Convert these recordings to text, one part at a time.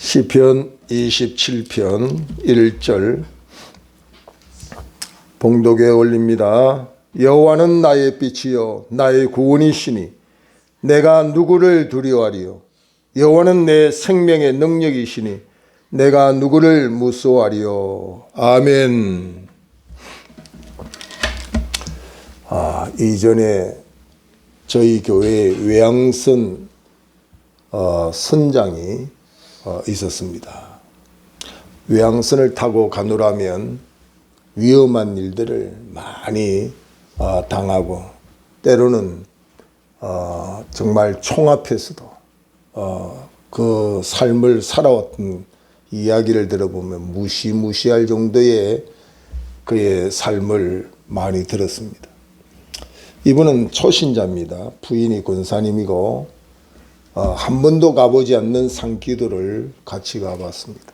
시편 27편 1절 봉독에 올립니다. 여호와는 나의 빛이요 나의 구원이시니 내가 누구를 두려워하리요. 여호와는 내 생명의 능력이시니 내가 누구를 무서워하리요. 아멘. 이전에 저희 교회에 외양선 선장이 있었습니다. 외양선을 타고 가노라면 위험한 일들을 많이 당하고 때로는 정말 총 앞에서도 그 삶을 살아왔던 이야기를 들어보면 무시무시할 정도의 그의 삶을 많이 들었습니다. 이분은 초신자입니다. 부인이 권사님이고 한 번도 가보지 않는 산기도를 같이 가봤습니다.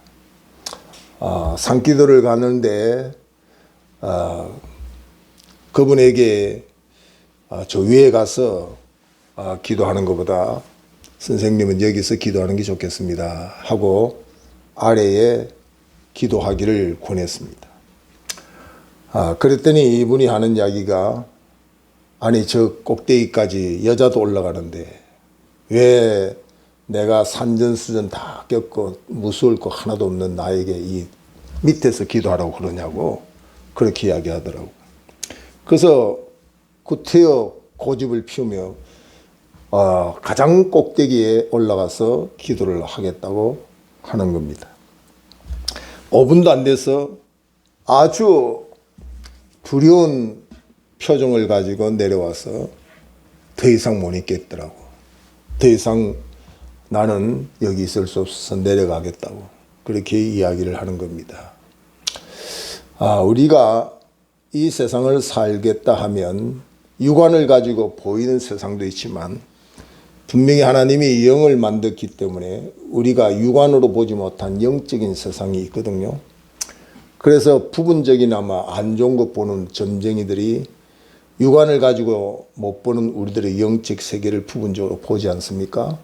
산기도를 가는데 그분에게 저 위에 가서 기도하는 것보다 선생님은 여기서 기도하는 게 좋겠습니다 하고 아래에 기도하기를 권했습니다. 그랬더니 이분이 하는 이야기가 아니 저 꼭대기까지 여자도 올라가는데 왜 내가 산전수전 다 겪고 무서울 거 하나도 없는 나에게 이 밑에서 기도하라고 그러냐고 그렇게 이야기하더라고. 그래서 구태여 고집을 피우며 가장 꼭대기에 올라가서 기도를 하겠다고 하는 겁니다. 5분도 안 돼서 아주 두려운 표정을 가지고 내려와서 더 이상 못 있겠더라고. 더 이상 나는 여기 있을 수 없어서 내려가겠다고 그렇게 이야기를 하는 겁니다. 우리가 이 세상을 살겠다 하면 육안을 가지고 보이는 세상도 있지만 분명히 하나님이 영을 만들었기 때문에 우리가 육안으로 보지 못한 영적인 세상이 있거든요. 그래서 부분적이나마 안 좋은 것 보는 점쟁이들이 육안을 가지고 못 보는 우리들의 영적 세계를 부분적으로 보지 않습니까?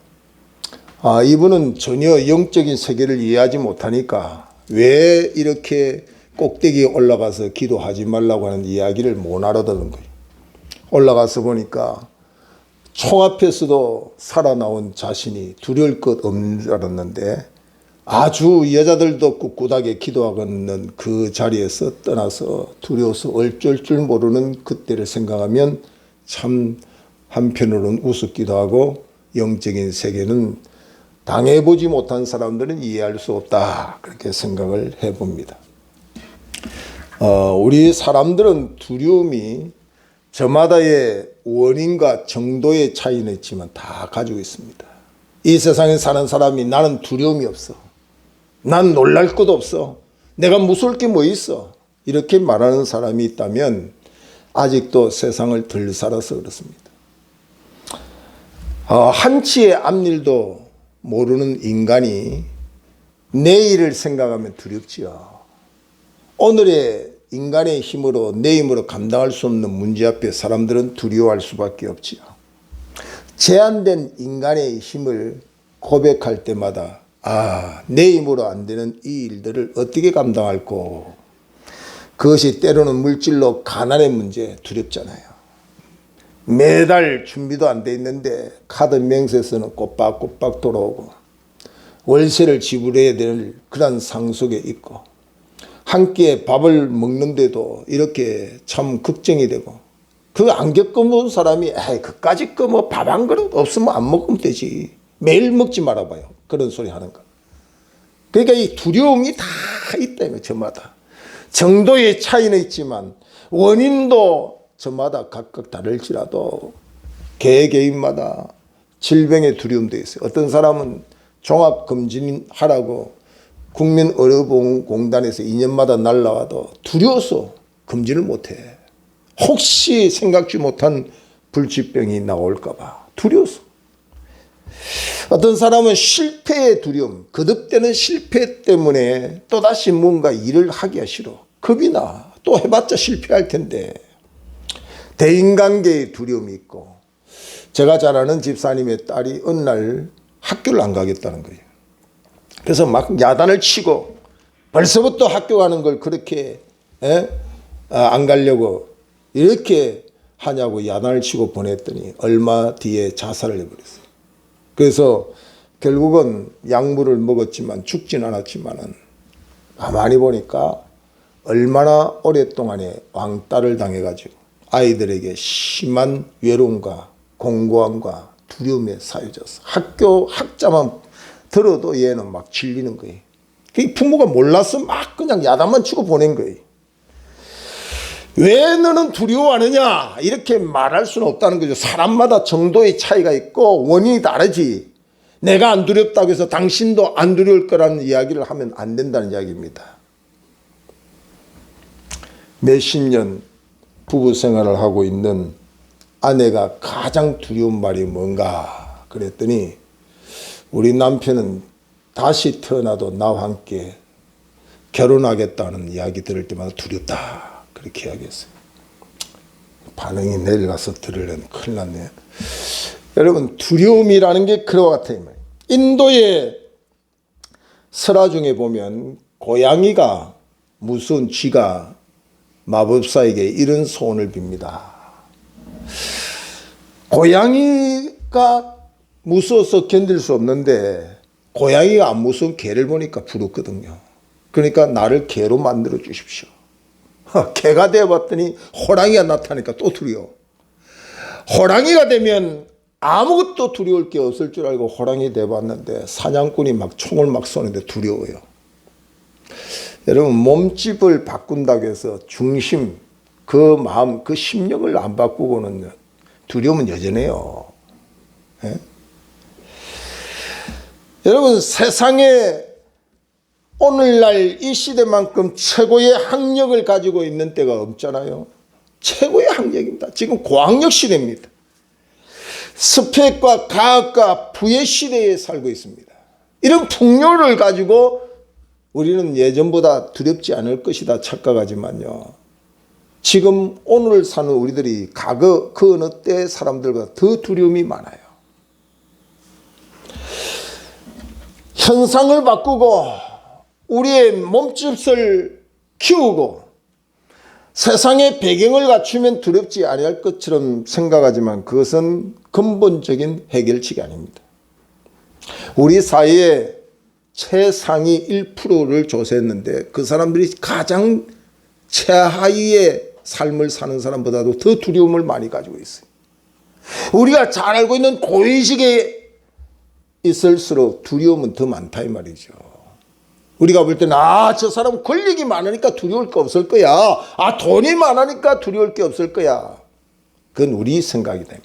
이분은 전혀 영적인 세계를 이해하지 못하니까 왜 이렇게 꼭대기에 올라가서 기도하지 말라고 하는 이야기를 못 알아듣는 거예요. 올라가서 보니까 총 앞에서도 살아나온 자신이 두려울 것 없는 줄 알았는데 아주 여자들도 꿋꿋하게 기도하고 있는 그 자리에서 떠나서 두려워서 얼쩔 줄 모르는 그때를 생각하면 참 한편으로는 우습기도 하고 영적인 세계는 당해보지 못한 사람들은 이해할 수 없다 그렇게 생각을 해봅니다. 우리 사람들은 두려움이 저마다의 원인과 정도의 차이는 있지만 다 가지고 있습니다. 이 세상에 사는 사람이 나는 두려움이 없어. 난 놀랄 것도 없어. 내가 무서울 게 뭐 있어. 이렇게 말하는 사람이 있다면 아직도 세상을 덜 살아서 그렇습니다. 한치의 앞일도 모르는 인간이 내일을 생각하면 두렵지요. 오늘의 인간의 힘으로 내 힘으로 감당할 수 없는 문제 앞에 사람들은 두려워할 수밖에 없지요. 제한된 인간의 힘을 고백할 때마다 내 힘으로 안 되는 이 일들을 어떻게 감당할꼬. 그것이 때로는 물질로 가난의 문제 두렵잖아요. 매달 준비도 안 돼 있는데 카드 명세서는 꼬박꼬박 돌아오고 월세를 지불해야 될 그런 상속에 있고 한 끼에 밥을 먹는데도 이렇게 참 걱정이 되고 그거 안 겪어본 사람이 그까짓 거 뭐 밥 한 그릇 없으면 안 먹으면 되지. 매일 먹지 말아봐요. 그런 소리 하는 거. 그러니까 이 두려움이 다 있다며 저마다. 정도의 차이는 있지만 원인도 저마다 각각 다를지라도 개개인마다 질병의 두려움도 있어요. 어떤 사람은 종합검진하라고 국민의료보험공단에서 2년마다 날라와도 두려워서 검진을 못해. 혹시 생각지 못한 불치병이 나올까 봐 두려워서. 어떤 사람은 실패의 두려움, 거듭되는 실패 때문에 또다시 뭔가 일을 하기가 싫어. 겁이 나. 또 해봤자 실패할 텐데. 대인관계의 두려움이 있고 제가 잘 아는 집사님의 딸이 어느 날 학교를 안 가겠다는 거예요. 그래서 막 야단을 치고 벌써부터 학교 가는 걸 그렇게 안 가려고 이렇게 하냐고 야단을 치고 보냈더니 얼마 뒤에 자살을 해버렸어요. 그래서 결국은 약물을 먹었지만 죽진 않았지만은 가만히 보니까 얼마나 오랫동안에 왕따를 당해가지고 아이들에게 심한 외로움과 공고함과 두려움에 사유졌어. 학교 학자만 들어도 얘는 막 질리는 거예요. 그 부모가 몰라서 막 그냥 야단만 치고 보낸 거예요. 왜 너는 두려워하느냐 이렇게 말할 수는 없다는 거죠. 사람마다 정도의 차이가 있고 원인이 다르지. 내가 안 두렵다고 해서 당신도 안 두려울 거라는 이야기를 하면 안 된다는 이야기입니다. 몇십 년 부부 생활을 하고 있는 아내가 가장 두려운 말이 뭔가 그랬더니 우리 남편은 다시 태어나도 나와 함께 결혼하겠다는 이야기 들을 때마다 두렵다 그렇게 이야기했어요. 반응이 내일 가서 들으려면 큰일 났네. 여러분 두려움이라는 게 그와 같아요. 인도의 설화 중에 보면 고양이가 무서운 쥐가 마법사에게 이런 소원을 빕니다. 고양이가 무서워서 견딜 수 없는데 고양이가 안 무서운 개를 보니까 부럽거든요. 그러니까 나를 개로 만들어 주십시오. 개가 되어봤더니 호랑이가 나타나니까 또 두려워. 호랑이가 되면 아무것도 두려울 게 없을 줄 알고 호랑이 돼봤는데 사냥꾼이 막 총을 막 쏘는데 두려워요. 여러분 몸집을 바꾼다고 해서 중심, 그 마음, 그 심령을 안 바꾸고는 두려움은 여전해요. 예? 여러분 세상에 오늘날 이 시대만큼 최고의 학력을 가지고 있는 때가 없잖아요. 최고의 학력입니다. 지금 고학력 시대입니다. 스펙과 과학과 부의 시대에 살고 있습니다. 이런 풍요를 가지고 우리는 예전보다 두렵지 않을 것이다 착각하지만요. 지금 오늘 사는 우리들이 과거 그 어느 때 사람들보다 더 두려움이 많아요. 현상을 바꾸고 우리의 몸집을 키우고 세상의 배경을 갖추면 두렵지 아니할 것처럼 생각하지만 그것은 근본적인 해결책이 아닙니다. 우리 사회에 최상위 1%를 조사했는데 그 사람들이 가장 최하위의 삶을 사는 사람보다도 더 두려움을 많이 가지고 있어요. 우리가 잘 알고 있는 고위직에 있을수록 두려움은 더 많다 이 말이죠. 우리가 볼 때는 저 사람 권력이 많으니까 두려울 게 없을 거야. 돈이 많으니까 두려울 게 없을 거야. 그건 우리 생각이다.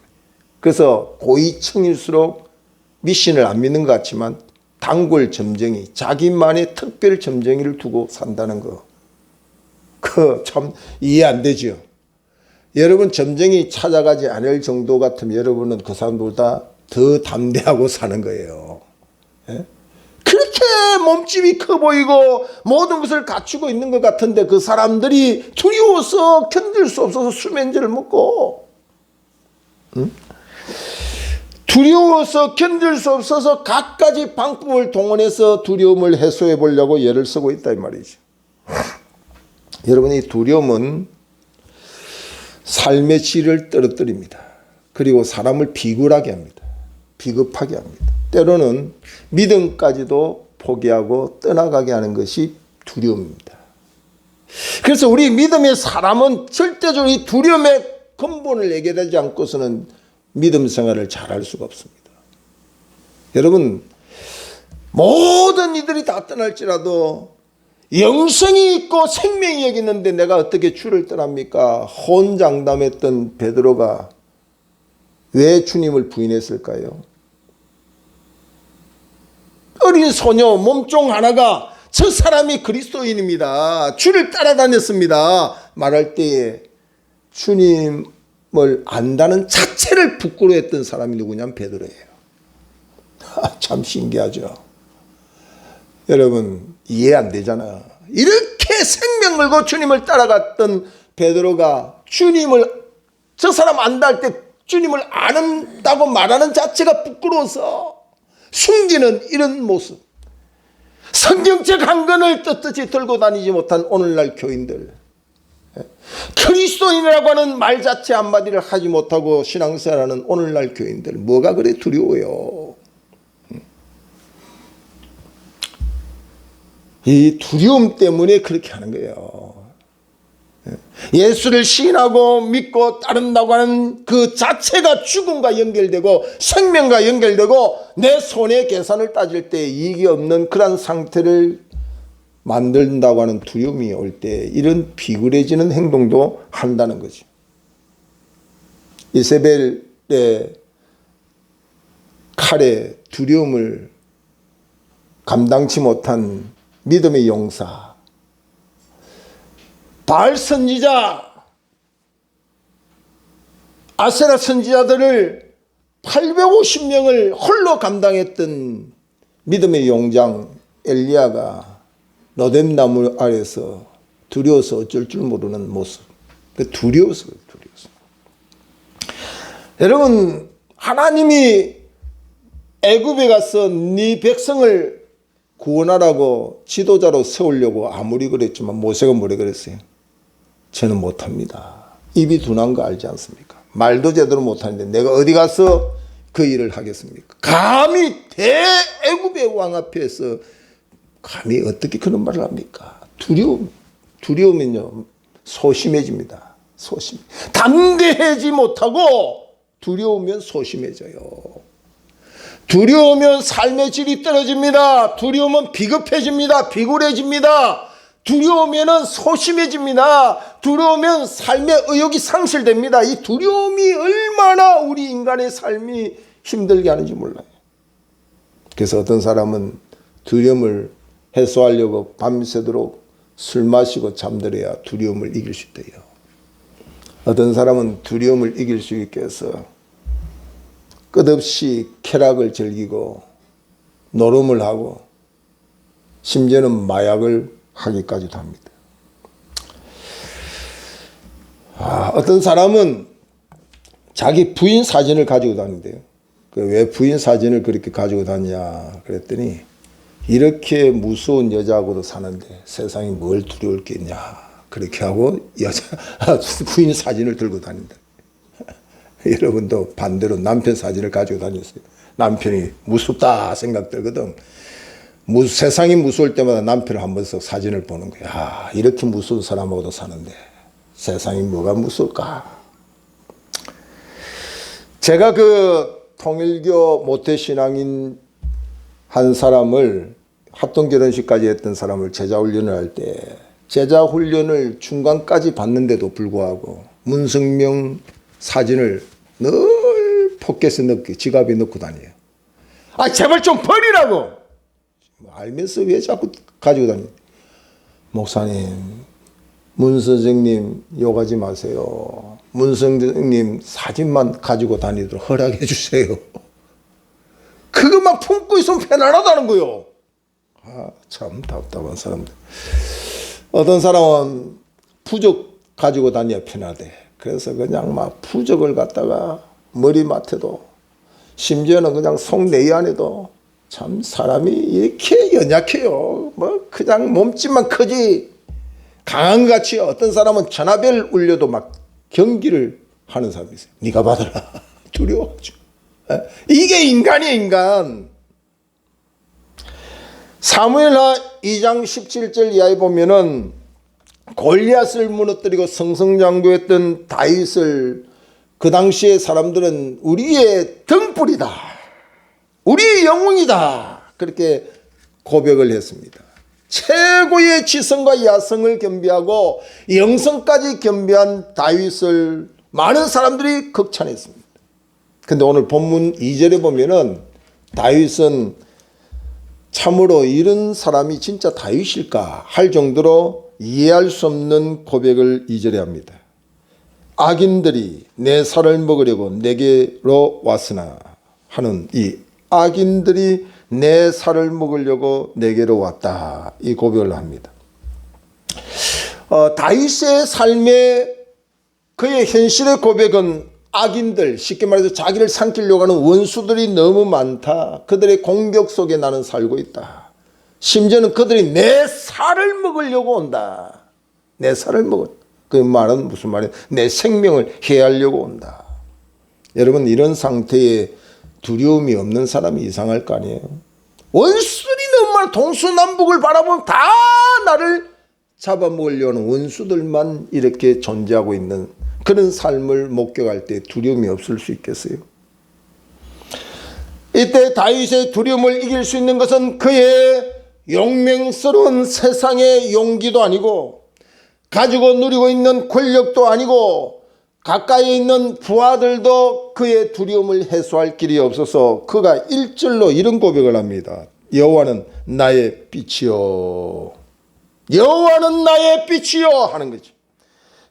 그래서 고위층일수록 미신을 안 믿는 것 같지만 단골 점쟁이, 자기만의 특별 점쟁이를 두고 산다는 거. 그 참 이해 안 되죠. 여러분 점쟁이 찾아가지 않을 정도 같으면 여러분은 그 사람보다 더 담대하고 사는 거예요. 예? 그렇게 몸집이 커 보이고 모든 것을 갖추고 있는 것 같은데 그 사람들이 두려워서 견딜 수 없어서 수면제를 먹고 두려워서 견딜 수 없어서 갖가지 방법을 동원해서 두려움을 해소해 보려고 애를 쓰고 있다 이 말이죠. 여러분 이 두려움은 삶의 질을 떨어뜨립니다. 그리고 사람을 비굴하게 합니다. 비겁하게 합니다. 때로는 믿음까지도 포기하고 떠나가게 하는 것이 두려움입니다. 그래서 우리 믿음의 사람은 절대적으로 이 두려움의 근본을 얘기하지 않고서는 믿음 생활을 잘할 수가 없습니다. 여러분 모든 이들이 다 떠날지라도 영생이 있고 생명이 여기 있는데 내가 어떻게 주를 떠납니까? 혼장담했던 베드로가 왜 주님을 부인했을까요? 어린 소녀 몸종 하나가 저 사람이 그리스도인입니다. 주를 따라다녔습니다. 말할 때에 주님을 안다는 자체를 부끄러워했던 사람이 누구냐면 베드로예요. 참 신기하죠. 여러분 이해 안 되잖아. 이렇게 생명 걸고 주님을 따라갔던 베드로가 주님을 저 사람 안다 할 때 주님을 안다고 말하는 자체가 부끄러워서 숨기는 이런 모습. 성경책 한 권을 떳떳이 들고 다니지 못한 오늘날 교인들, 그리스도인이라고 하는 말 자체 한마디를 하지 못하고 신앙생활하는 오늘날 교인들, 뭐가 그래 두려워요? 이 두려움 때문에 그렇게 하는 거예요. 예수를 신하고 믿고 따른다고 하는 그 자체가 죽음과 연결되고 생명과 연결되고 내 손해 계산을 따질 때 이익이 없는 그런 상태를 만든다고 하는 두려움이 올 때 이런 비굴해지는 행동도 한다는 거죠. 이세벨의 칼에 두려움을 감당치 못한 믿음의 용사, 바알 선지자, 아세라 선지자들을 850명을 홀로 감당했던 믿음의 용장 엘리야가 로뎀나무 아래서 두려워서 어쩔 줄 모르는 모습. 두려워서. 여러분, 하나님이 애굽에 가서 네 백성을 구원하라고 지도자로 세우려고 아무리 그랬지만 모세가 뭐래 그랬어요? 저는 못합니다. 입이 둔한 거 알지 않습니까? 말도 제대로 못하는데 내가 어디 가서 그 일을 하겠습니까? 감히 대애굽의 왕 앞에서 감히 어떻게 그런 말을 합니까? 두려우면요 소심해집니다. 담대해지 못하고 두려우면 소심해져요. 두려우면 삶의 질이 떨어집니다. 두려우면 비급해집니다. 비굴해집니다. 두려우면 소심해집니다. 두려우면 삶의 의욕이 상실됩니다. 이 두려움이 얼마나 우리 인간의 삶이 힘들게 하는지 몰라요. 그래서 어떤 사람은 두려움을 해소하려고 밤새도록 술 마시고 잠들어야 두려움을 이길 수 있대요. 어떤 사람은 두려움을 이길 수 있게 해서 끝없이 쾌락을 즐기고 노름을 하고 심지어는 마약을 하기까지도 합니다. 어떤 사람은 자기 부인 사진을 가지고 다닌대요. 왜 부인 사진을 그렇게 가지고 다니냐 그랬더니 이렇게 무서운 여자하고도 사는데 세상에 뭘 두려울 게 있냐 그렇게 하고 부인 사진을 들고 다닌다. 여러분도 반대로 남편 사진을 가지고 다녔어요. 남편이 무섭다 생각 들거든. 세상이 무서울 때마다 남편을 한 번씩 사진을 보는 거야. 이렇게 무서운 사람하고도 사는데 세상이 뭐가 무서울까? 제가 그 통일교 모태신앙인 한 사람을 합동 결혼식까지 했던 사람을 제자훈련을 할 때 제자훈련을 중간까지 봤는데도 불구하고 문성명 사진을 늘 포켓에 넣고 지갑에 넣고 다녀요. 제발 좀 버리라고. 알면서 왜 자꾸 가지고 다녀요? 목사님, 문 선생님 욕하지 마세요. 문 선생님 사진만 가지고 다니도록 허락해 주세요. 그것만 품고 있으면 편안하다는 거요. 참 답답한 사람들. 어떤 사람은 부적 가지고 다녀야 편하대. 그래서 그냥 막 부적을 갖다가 머리맡에도 심지어는 그냥 속내의 안에도 참 사람이 이렇게 연약해요. 뭐 그냥 몸집만 크지 강한 것 같이 어떤 사람은 전화벨 울려도 막 경기를 하는 사람이 있어요. 네가 받아라. 두려워하죠. 이게 인간이에요, 인간. 사무엘하 2장 17절 이하에 보면은 골리앗을 무너뜨리고 승승장구했던 다윗을 그 당시에 사람들은 우리의 등불이다. 우리의 영웅이다. 그렇게 고백을 했습니다. 최고의 지성과 야성을 겸비하고 영성까지 겸비한 다윗을 많은 사람들이 극찬했습니다. 근데 오늘 본문 2절에 보면은 다윗은 참으로 이런 사람이 진짜 다윗일까 할 정도로 이해할 수 없는 고백을 2절에 합니다. 악인들이 내 살을 먹으려고 내게로 왔으나 하는 이 악인들이 내 살을 먹으려고 내게로 왔다. 이 고백을 합니다. 다윗의 삶의 그의 현실의 고백은 악인들, 쉽게 말해서 자기를 삼키려고 하는 원수들이 너무 많다. 그들의 공격 속에 나는 살고 있다. 심지어는 그들이 내 살을 먹으려고 온다. 내 살을 먹을. 그 말은 무슨 말이에요? 내 생명을 해하려고 온다. 여러분, 이런 상태에 두려움이 없는 사람이 이상할 거 아니에요? 원수들이 너무 동서남북을 바라보면 다 나를 잡아먹으려는 원수들만 이렇게 존재하고 있는 그런 삶을 목격할 때 두려움이 없을 수 있겠어요? 이때 다윗의 두려움을 이길 수 있는 것은 그의 용맹스러운 세상의 용기도 아니고 가지고 누리고 있는 권력도 아니고 가까이에 있는 부하들도 그의 두려움을 해소할 길이 없어서 그가 1절로 이런 고백을 합니다. 여호와는 나의 빛이요, 여호와는 나의 빛이요 하는 거죠.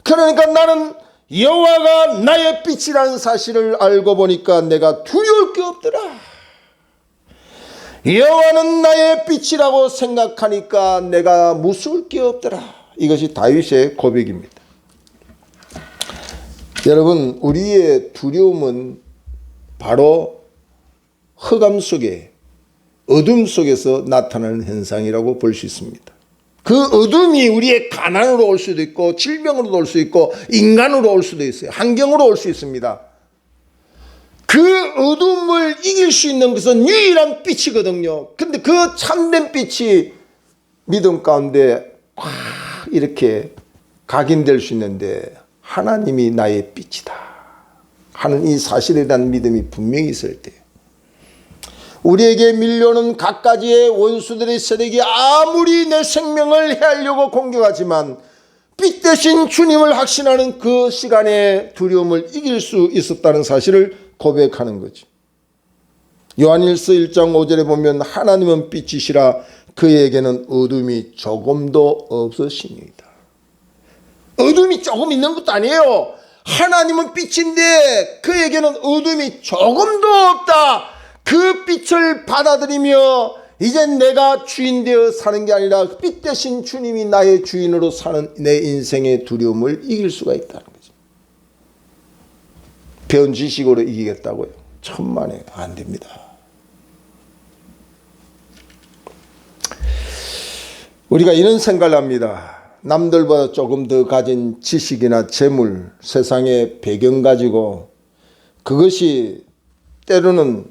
그러니까 나는 여호와가 나의 빛이라는 사실을 알고 보니까 내가 두려울 게 없더라. 여호와는 나의 빛이라고 생각하니까 내가 무서울 게 없더라. 이것이 다윗의 고백입니다. 여러분, 우리의 두려움은 바로 흑암 속에, 어둠 속에서 나타나는 현상이라고 볼 수 있습니다. 그 어둠이 우리의 가난으로 올 수도 있고 질병으로 올 수 있고 인간으로 올 수도 있어요. 환경으로 올 수 있습니다. 그 어둠을 이길 수 있는 것은 유일한 빛이거든요. 근데 그 참된 빛이 믿음 가운데 확 이렇게 각인될 수 있는데 하나님이 나의 빛이다 하는 이 사실에 대한 믿음이 분명히 있을 때 우리에게 밀려오는 갖가지의 원수들의 세력이 아무리 내 생명을 해하려고 공격하지만 빛 대신 주님을 확신하는 그 시간에 두려움을 이길 수 있었다는 사실을 고백하는 거지. 요한일서 1장 5절에 보면 하나님은 빛이시라 그에게는 어둠이 조금도 없으시니이다. 어둠이 조금 있는 것도 아니에요. 하나님은 빛인데 그에게는 어둠이 조금도 없다. 그 빛을 받아들이며 이제 내가 주인 되어 사는 게 아니라 빛 대신 주님이 나의 주인으로 사는 내 인생의 두려움을 이길 수가 있다는 거죠. 배운 지식으로 이기겠다고요? 천만에 안 됩니다. 우리가 이런 생각을 합니다. 남들보다 조금 더 가진 지식이나 재물, 세상의 배경 가지고 그것이 때로는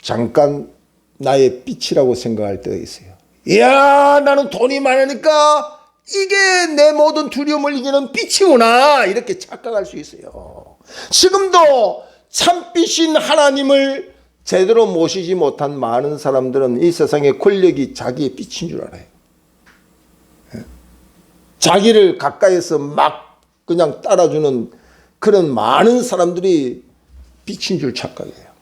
잠깐 나의 빛이라고 생각할 때가 있어요. 이야, 나는 돈이 많으니까 이게 내 모든 두려움을 이기는 빛이구나 이렇게 착각할 수 있어요. 지금도 참빛인 하나님을 제대로 모시지 못한 많은 사람들은 이 세상의 권력이 자기의 빛인 줄 알아요. 자기를 가까이서 막 그냥 따라주는 그런 많은 사람들이 빛인 줄 착각해요.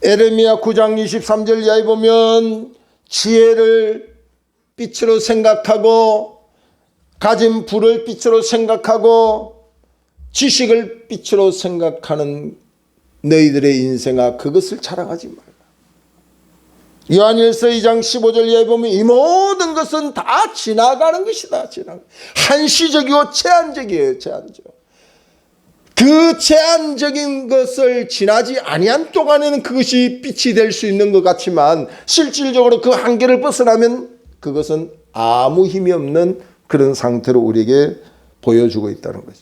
에레미야 9장 23절 이하에 보면 지혜를 빛으로 생각하고 가진 부를 빛으로 생각하고 지식을 빛으로 생각하는 너희들의 인생아 그것을 자랑하지 말라. 요한일서 2장 15절 이하에 보면 이 모든 것은 다 지나가는 것이다. 한시적이고 제한적이에요. 제한적. 그 제한적인 것을 지나지 아니한 동안에는 그것이 빛이 될 수 있는 것 같지만 실질적으로 그 한계를 벗어나면 그것은 아무 힘이 없는 그런 상태로 우리에게 보여주고 있다는 거죠.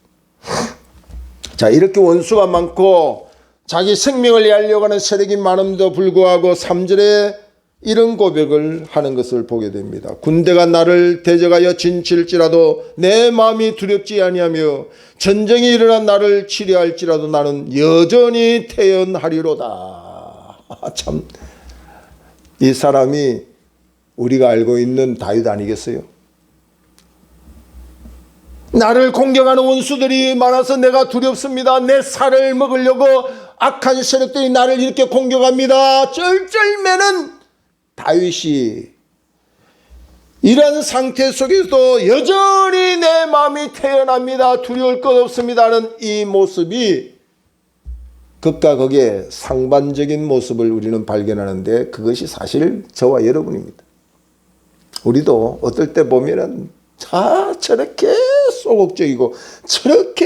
자, 이렇게 원수가 많고 자기 생명을 해하려고 하는 세력이 많음에도 불구하고 3절에 이런 고백을 하는 것을 보게 됩니다. 군대가 나를 대적하여 진칠지라도 내 마음이 두렵지 아니하며 전쟁이 일어나 나를 치려할지라도 나는 여전히 태연하리로다. 참, 이 사람이 우리가 알고 있는 다윗 아니겠어요? 나를 공격하는 원수들이 많아서 내가 두렵습니다. 내 살을 먹으려고 악한 세력들이 나를 이렇게 공격합니다. 쩔쩔매는 다윗이 이런 상태 속에서도 여전히 내 마음이 태연합니다. 두려울 것 없습니다는 이 모습이 극과 극의 상반적인 모습을 우리는 발견하는데 그것이 사실 저와 여러분입니다. 우리도 어떨 때 보면은 저렇게 소극적이고 저렇게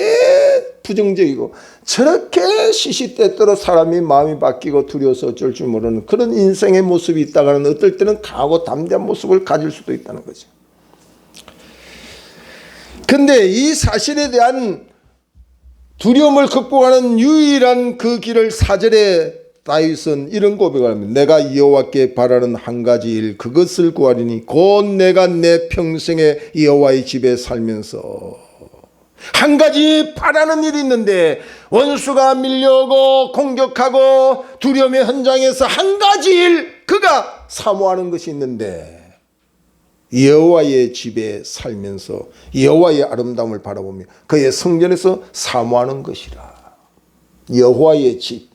부정적이고 저렇게 시시때때로 사람이 마음이 바뀌고 두려워서 어쩔 줄 모르는 그런 인생의 모습이 있다가는 어떨 때는 강하고 담대한 모습을 가질 수도 있다는 거죠. 근데 이 사실에 대한 두려움을 극복하는 유일한 그 길을 4절에 다윗은 이런 고백을 합니다. 내가 여호와께 바라는 한 가지 일 그것을 구하리니 곧 내가 내 평생에 여호와의 집에 살면서 한 가지 바라는 일이 있는데 원수가 밀려오고 공격하고 두려움의 현장에서 한 가지 일 그가 사모하는 것이 있는데 여호와의 집에 살면서 여호와의 아름다움을 바라보며 그의 성전에서 사모하는 것이라. 여호와의 집,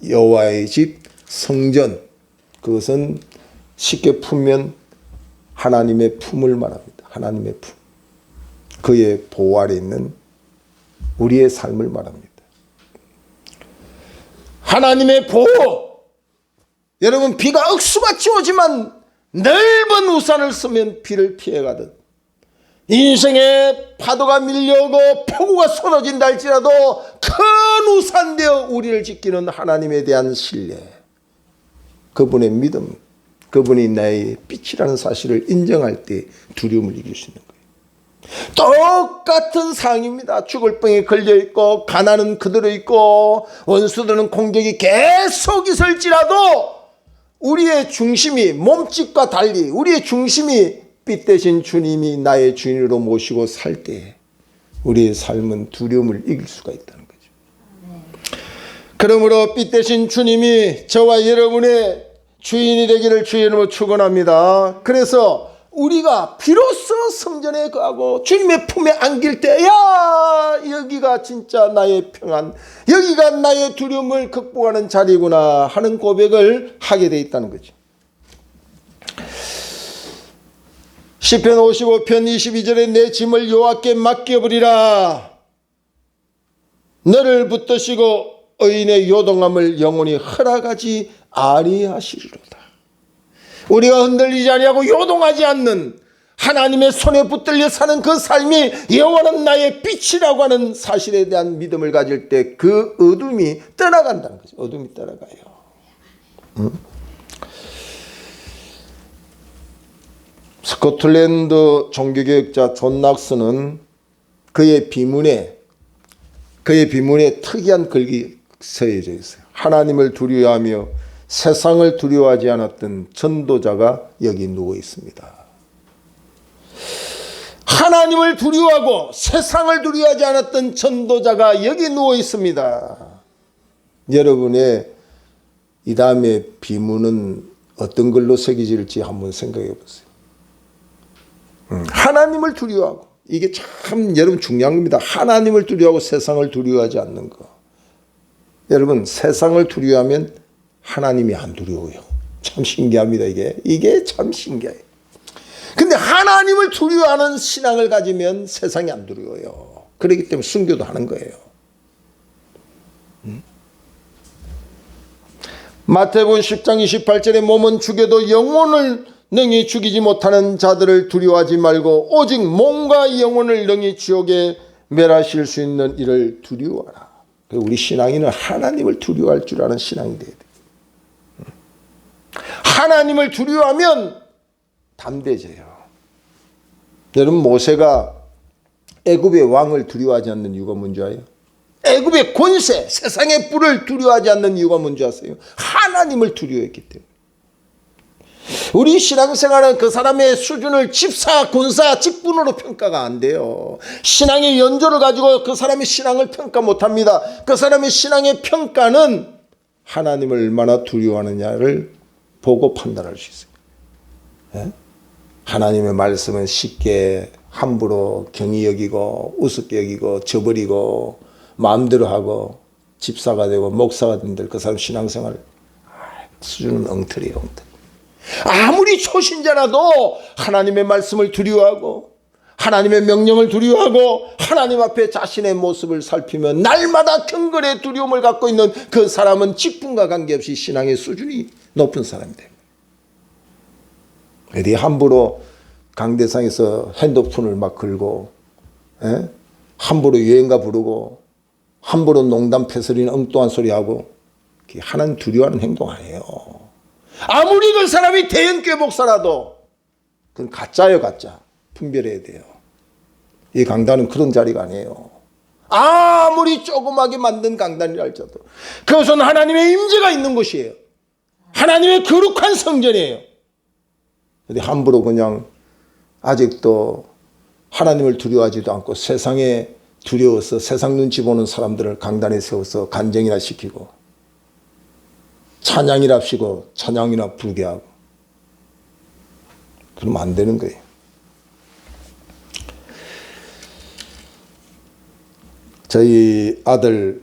여호와의 집, 성전, 그것은 쉽게 풀면 하나님의 품을 말합니다. 하나님의 품, 그의 보호 아래 있는 우리의 삶을 말합니다. 하나님의 보호. 여러분, 비가 억수같이 오지만 넓은 우산을 쓰면 비를 피해가듯 인생의 파도가 밀려오고 폭우가 쏟아진다 할지라도 큰 우산 되어 우리를 지키는 하나님에 대한 신뢰, 그분의 믿음, 그분이 나의 빛이라는 사실을 인정할 때 두려움을 이길 수 있는 거예요. 똑같은 상황입니다. 죽을 병에 걸려있고 가난은 그대로 있고 원수들은 공격이 계속 있을지라도 우리의 중심이 몸집과 달리 우리의 중심이 빛 대신 주님이 나의 주인으로 모시고 살 때 우리의 삶은 두려움을 이길 수가 있다는 거죠. 그러므로 빛 대신 주님이 저와 여러분의 주인이 되기를 주의 이름으로 축원합니다. 그래서 우리가 비로소 성전에 거하고 주님의 품에 안길 때, 야, 여기가 진짜 나의 평안, 여기가 나의 두려움을 극복하는 자리구나 하는 고백을 하게 돼 있다는 거죠. 시편 55편 22절에 내 짐을 여호와께 맡겨버리라. 너를 붙드시고 의인의 요동함을 영원히 허락하지 아니하시리로다. 우리가 흔들리지 아니하고 요동하지 않는 하나님의 손에 붙들려 사는 그 삶이 영원한 나의 빛이라고 하는 사실에 대한 믿음을 가질 때 그 어둠이 떠나간다는 거죠. 어둠이 떠나가요. 스코틀랜드 종교개혁자 존 낙스는 그의 비문에 특이한 글이 쓰여져 있어요. 하나님을 두려워하며 세상을 두려워하지 않았던 전도자가 여기 누워 있습니다. 하나님을 두려워하고 세상을 두려워하지 않았던 전도자가 여기 누워 있습니다. 여러분의 이 다음에 비문은 어떤 걸로 새겨질지 한번 생각해 보세요. 하나님을 두려워하고, 이게 참 여러분 중요한 겁니다. 하나님을 두려워하고 세상을 두려워하지 않는 거. 여러분, 세상을 두려워하면 하나님이 안 두려워요. 참 신기합니다. 이게 참 신기해요. 근데 하나님을 두려워하는 신앙을 가지면 세상이 안 두려워요. 그렇기 때문에 순교도 하는 거예요. 마태복음 10장 28절에 몸은 죽여도 영혼을 능히 죽이지 못하는 자들을 두려워하지 말고 오직 몸과 영혼을 능히 지옥에 멸하실 수 있는 이를 두려워하라. 우리 신앙인은 하나님을 두려워할 줄 아는 신앙이 돼야 돼요. 하나님을 두려워하면 담대해져요. 여러분, 모세가 애굽의 왕을 두려워하지 않는 이유가 뭔지 아세요? 애굽의 권세, 세상의 뿔을 두려워하지 않는 이유가 뭔지 아세요? 하나님을 두려워했기 때문에. 우리 신앙생활은 그 사람의 수준을 집사, 군사, 직분으로 평가가 안 돼요. 신앙의 연조를 가지고 그 사람의 신앙을 평가 못합니다. 그 사람의 신앙의 평가는 하나님을 얼마나 두려워하느냐를 보고 판단할 수 있어요. 예? 하나님의 말씀은 쉽게 함부로 경히 여기고 우습게 여기고 저버리고 마음대로 하고 집사가 되고 목사가 된들 그 사람 신앙생활 수준은 엉터리예요. 엉터리. 아무리 초신자라도 하나님의 말씀을 두려워하고 하나님의 명령을 두려워하고 하나님 앞에 자신의 모습을 살피면 날마다 경건의 두려움을 갖고 있는 그 사람은 직분과 관계없이 신앙의 수준이 높은 사람이 됩니다. 어디 함부로 강대상에서 핸드폰을 막 걸고 함부로 유행가 부르고 함부로 농담 패설이나 엉뚱한 소리하고 하나님 두려워하는 행동 아니에요. 아무리 그 사람이 대형교회 목사라도 그건 가짜예요. 가짜. 분별해야 돼요. 이 강단은 그런 자리가 아니에요. 아무리 조그맣게 만든 강단이라 할지라도 그것은 하나님의 임재가 있는 곳이에요. 하나님의 거룩한 성전이에요. 근데 함부로 그냥 아직도 하나님을 두려워하지도 않고 세상에 두려워서 세상 눈치 보는 사람들을 강단에 세워서 간증이나 시키고 찬양이랍시고 찬양이나 부르게 하고 그러면 안 되는 거예요. 저희 아들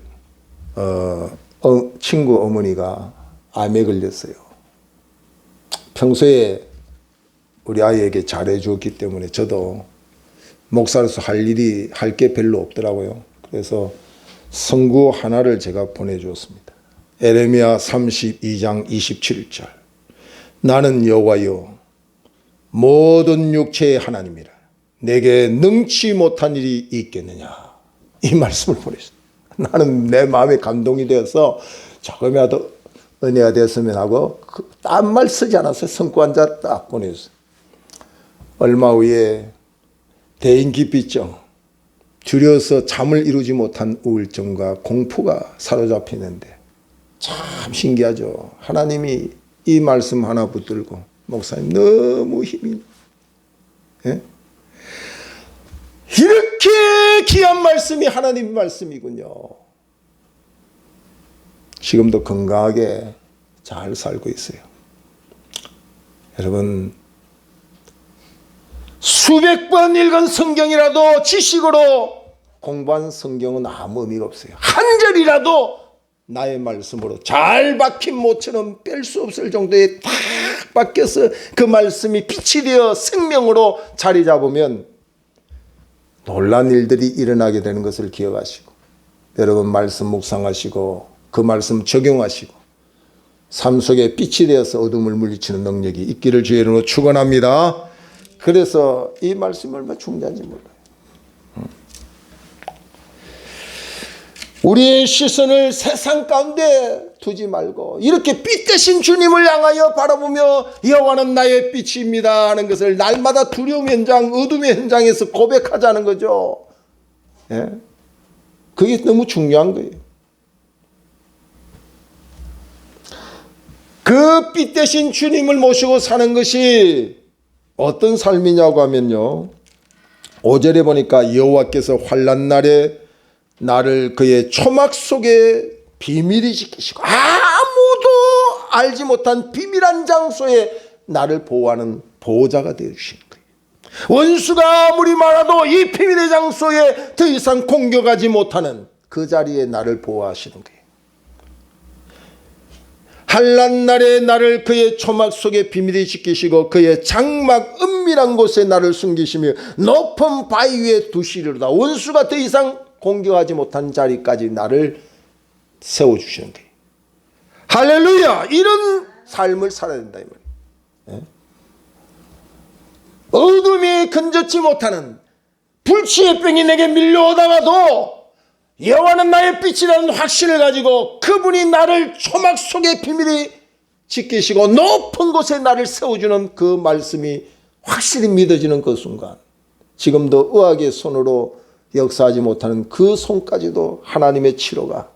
친구 어머니가 암에 걸렸어요. 평소에 우리 아이에게 잘해 주었기 때문에 저도 목사로서 할 게 별로 없더라고요. 그래서 성구 하나를 제가 보내주었습니다. 에레미야 32장 27절. 나는 여호와여 모든 육체의 하나님이라. 내게 능치 못한 일이 있겠느냐. 이 말씀을 보냈어요. 나는 내 마음에 감동이 되어서 조금이라도 은혜가 되었으면 하고 딴 말 쓰지 않았어요. 성구 한 자 딱 보냈어요. 얼마 후에 대인기피증, 두려워서 잠을 이루지 못한 우울증과 공포가 사로잡히는데 참 신기하죠. 하나님이 이 말씀 하나 붙들고 목사님 너무 힘이 예? 이렇게 귀한 말씀이 하나님 말씀이군요. 지금도 건강하게 잘 살고 있어요. 여러분 수백 번 읽은 성경이라도 지식으로 공부한 성경은 아무 의미가 없어요. 한 절이라도 나의 말씀으로 잘 박힌 모처럼 뺄 수 없을 정도에 딱 박혀서 그 말씀이 빛이 되어 생명으로 자리 잡으면 놀란 일들이 일어나게 되는 것을 기억하시고 여러분 말씀 묵상하시고 그 말씀 적용하시고 삶 속에 빛이 되어서 어둠을 물리치는 능력이 있기를 주의 이름으로 축원합니다. 그래서 이 말씀이 얼마나 중요한지 몰라요. 우리의 시선을 세상 가운데 두지 말고 이렇게 빛 대신 주님을 향하여 바라보며 여호와는 나의 빛입니다 하는 것을 날마다 두려움 현장, 어둠의 현장에서 고백하자는 거죠. 예? 그게 너무 중요한 거예요. 그 빛 대신 주님을 모시고 사는 것이 어떤 삶이냐고 하면요. 5절에 보니까 여호와께서 환난 날에 나를 그의 초막 속에 비밀히 지키시고 아무도 알지 못한 비밀한 장소에 나를 보호하는 보호자가 되어주시는 거예요. 원수가 아무리 많아도 이 비밀의 장소에 더 이상 공격하지 못하는 그 자리에 나를 보호하시는 거예요. 환난 날에 나를 그의 초막 속에 비밀히 지키시고 그의 장막 은밀한 곳에 나를 숨기시며 높은 바위 위에 두시리로다. 원수가 더 이상 공격하지 못한 자리까지 나를 세워주시는 거예요. 할렐루야! 이런 삶을 살아야 된다 이 말이에요. 어둠이 건졌지 못하는 불치의 병이 내게 밀려오다가도 여호와는 나의 빛이라는 확신을 가지고 그분이 나를 초막 속에 비밀히 지키시고 높은 곳에 나를 세워주는 그 말씀이 확실히 믿어지는 그 순간 지금도 의학의 손으로 역사하지 못하는 그 손까지도 하나님의 치료가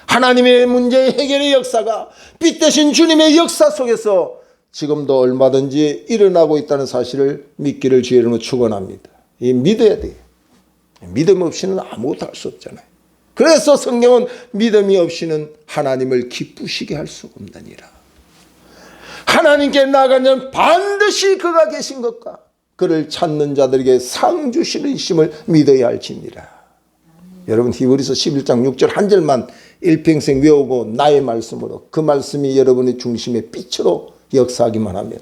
하나님의 문제의 해결의 역사가 빛 대신 주님의 역사 속에서 지금도 얼마든지 일어나고 있다는 사실을 믿기를 주의 이름으로 축원합니다. 이 믿어야 돼요. 믿음 없이는 아무것도 할 수 없잖아요. 그래서 성경은 믿음이 없이는 하나님을 기쁘시게 할 수 없느니라. 하나님께 나아가면 반드시 그가 계신 것과 그를 찾는 자들에게 상 주시는 심을 믿어야 할지니라. 여러분 히브리서 11장 6절 한 절만 일평생 외우고 나의 말씀으로 그 말씀이 여러분의 중심의 빛으로 역사하기만 하면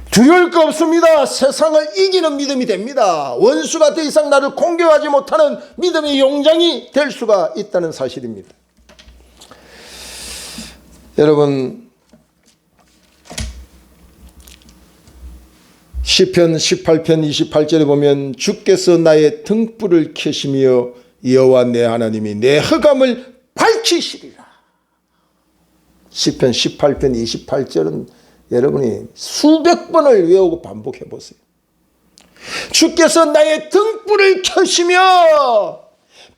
두려울 거 없습니다. 세상을 이기는 믿음이 됩니다. 원수가 더 이상 나를 공격하지 못하는 믿음의 용장이 될 수가 있다는 사실입니다. 여러분 시편 18편 28절에 보면 주께서 나의 등불을 켜시며 여호와 내 하나님이 내 흑암을 밝히시리라. 시편 18편 28절은 여러분이 수백 번을 외우고 반복해 보세요. 주께서 나의 등불을 켜시며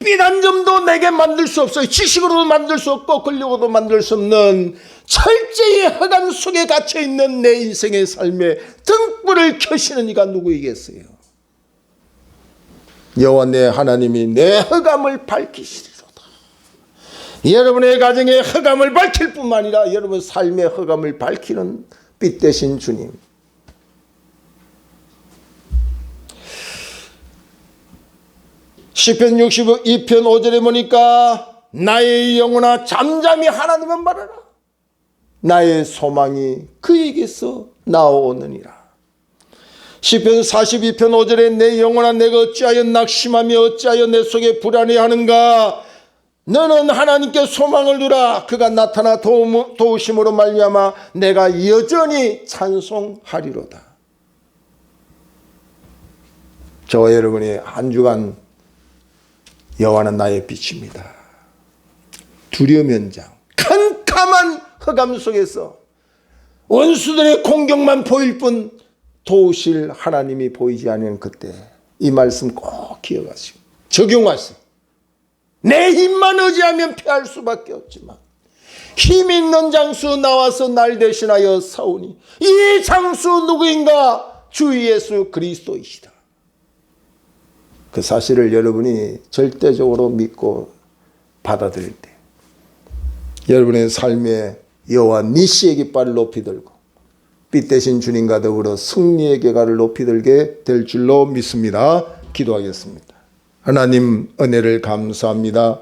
빛 한 점도 내게 만들 수 없어요. 지식으로도 만들 수 없고 권력으로도 만들 수 없는 철저히 흑암 속에 갇혀있는 내 인생의 삶에 등불을 켜시는 이가 누구이겠어요? 여호와 내 하나님이 내 흑암을 밝히시리로다. 여러분의 가정의 흑암을 밝힐 뿐만 아니라 여러분 삶의 흑암을 밝히는 빛 되신 주님. 시편 62편 5절에 보니까 나의 영혼아 잠잠히 하나님을 말하라. 나의 소망이 그에게서 나오느니라. 시편 42편 5절에 내 영혼아 내가 어찌하여 낙심하며 어찌하여 내 속에 불안해하는가. 너는 하나님께 소망을 두라. 그가 나타나 도우심으로 말미암아 내가 여전히 찬송하리로다. 저와 여러분이 한 주간 여호와는 나의 빛입니다. 두려움 현장, 캄캄한 흑암 속에서 원수들의 공격만 보일 뿐 도우실 하나님이 보이지 않는 그때 이 말씀 꼭 기억하시고 적용하세요. 내 힘만 의지하면 피할 수밖에 없지만 힘 있는 장수 나와서 날 대신하여 싸우니 이 장수 누구인가? 주 예수 그리스도이시다. 그 사실을 여러분이 절대적으로 믿고 받아들일 때 여러분의 삶에 여호와 니시의 깃발을 높이 들고 빛 대신 주님과 더불어 승리의 궤가를 높이 들게 될 줄로 믿습니다. 기도하겠습니다. 하나님 은혜를 감사합니다.